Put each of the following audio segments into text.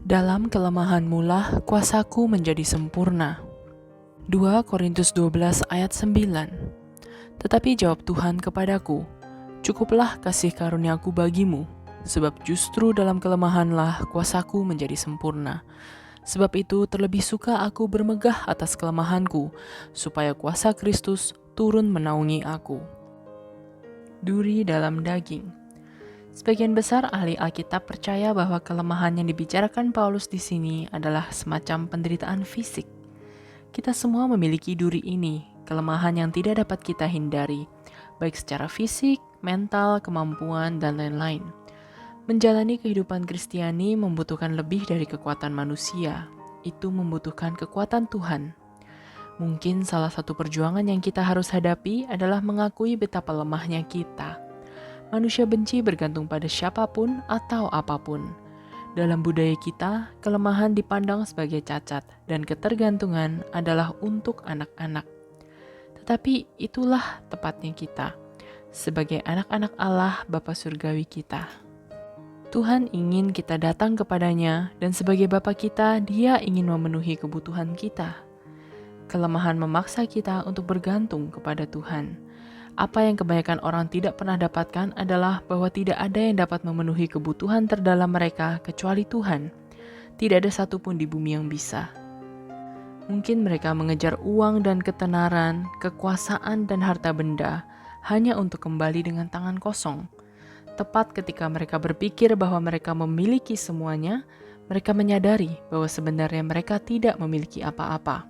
Dalam kelemahanmu lah kuasaku menjadi sempurna. 2 Korintus 12 ayat 9. Tetapi jawab Tuhan kepadaku, cukuplah kasih karuniaku bagimu, sebab justru dalam kelemahanlah kuasaku menjadi sempurna. Sebab itu terlebih suka aku bermegah atas kelemahanku, supaya kuasa Kristus turun menaungi aku. Duri dalam daging. Sebagian besar ahli Alkitab percaya bahwa kelemahan yang dibicarakan Paulus di sini adalah semacam penderitaan fisik. Kita semua memiliki duri ini, kelemahan yang tidak dapat kita hindari, baik secara fisik, mental, kemampuan, dan lain-lain. Menjalani kehidupan Kristiani membutuhkan lebih dari kekuatan manusia, itu membutuhkan kekuatan Tuhan. Mungkin salah satu perjuangan yang kita harus hadapi adalah mengakui betapa lemahnya kita. Manusia benci bergantung pada siapapun atau apapun. Dalam budaya kita, kelemahan dipandang sebagai cacat dan ketergantungan adalah untuk anak-anak. Tetapi itulah tepatnya kita, sebagai anak-anak Allah Bapa Surgawi kita. Tuhan ingin kita datang kepadanya dan sebagai Bapa kita, Dia ingin memenuhi kebutuhan kita. Kelemahan memaksa kita untuk bergantung kepada Tuhan. Apa yang kebanyakan orang tidak pernah dapatkan adalah bahwa tidak ada yang dapat memenuhi kebutuhan terdalam mereka kecuali Tuhan. Tidak ada satupun di bumi yang bisa. Mungkin mereka mengejar uang dan ketenaran, kekuasaan dan harta benda hanya untuk kembali dengan tangan kosong. Tepat ketika mereka berpikir bahwa mereka memiliki semuanya, mereka menyadari bahwa sebenarnya mereka tidak memiliki apa-apa.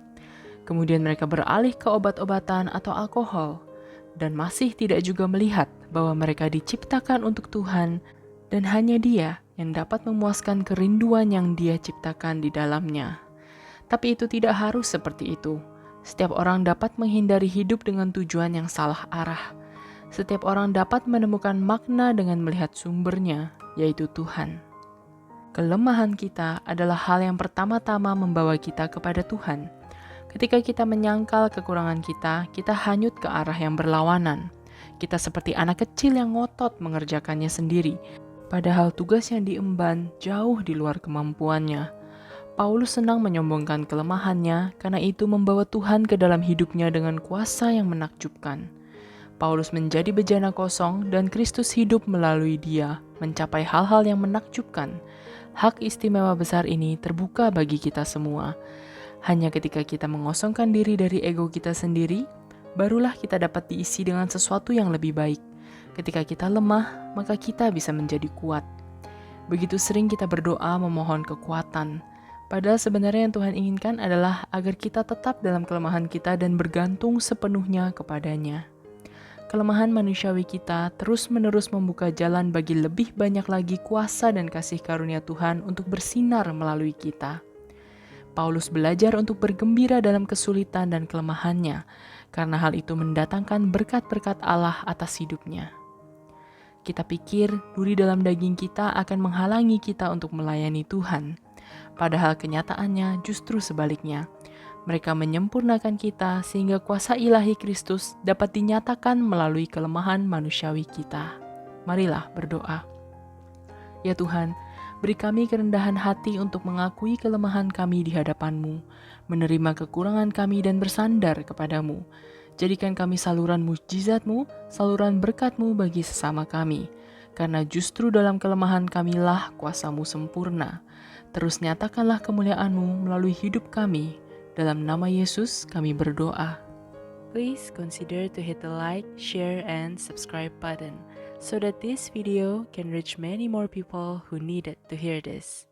Kemudian mereka beralih ke obat-obatan atau alkohol, dan masih tidak juga melihat bahwa mereka diciptakan untuk Tuhan dan hanya Dia yang dapat memuaskan kerinduan yang Dia ciptakan di dalamnya. Tapi itu tidak harus seperti itu. Setiap orang dapat menghindari hidup dengan tujuan yang salah arah. Setiap orang dapat menemukan makna dengan melihat sumbernya, yaitu Tuhan. Kelemahan kita adalah hal yang pertama-tama membawa kita kepada Tuhan. Ketika kita menyangkal kekurangan kita, kita hanyut ke arah yang berlawanan. Kita seperti anak kecil yang ngotot mengerjakannya sendiri, padahal tugas yang diemban jauh di luar kemampuannya. Paulus senang menyombongkan kelemahannya karena itu membawa Tuhan ke dalam hidupnya dengan kuasa yang menakjubkan. Paulus menjadi bejana kosong dan Kristus hidup melalui dia, mencapai hal-hal yang menakjubkan. Hak istimewa besar ini terbuka bagi kita semua. Hanya ketika kita mengosongkan diri dari ego kita sendiri, barulah kita dapat diisi dengan sesuatu yang lebih baik. Ketika kita lemah, maka kita bisa menjadi kuat. Begitu sering kita berdoa memohon kekuatan, padahal sebenarnya yang Tuhan inginkan adalah agar kita tetap dalam kelemahan kita dan bergantung sepenuhnya kepadanya. Kelemahan manusiawi kita terus-menerus membuka jalan bagi lebih banyak lagi kuasa dan kasih karunia Tuhan untuk bersinar melalui kita. Paulus belajar untuk bergembira dalam kesulitan dan kelemahannya, karena hal itu mendatangkan berkat-berkat Allah atas hidupnya. Kita pikir duri dalam daging kita akan menghalangi kita untuk melayani Tuhan, padahal kenyataannya justru sebaliknya. Mereka menyempurnakan kita sehingga kuasa ilahi Kristus dapat dinyatakan melalui kelemahan manusiawi kita. Marilah berdoa. Ya Tuhan, beri kami kerendahan hati untuk mengakui kelemahan kami di hadapan-Mu, menerima kekurangan kami dan bersandar kepadamu. Jadikan kami saluran mukjizat-Mu, saluran berkat-Mu bagi sesama kami. Karena justru dalam kelemahan kamilah kuasa-Mu sempurna. Terus nyatakanlah kemuliaan-Mu melalui hidup kami. Dalam nama Yesus kami berdoa. Please consider to hit the like, share, and subscribe button so that this video can reach many more people who needed to hear this.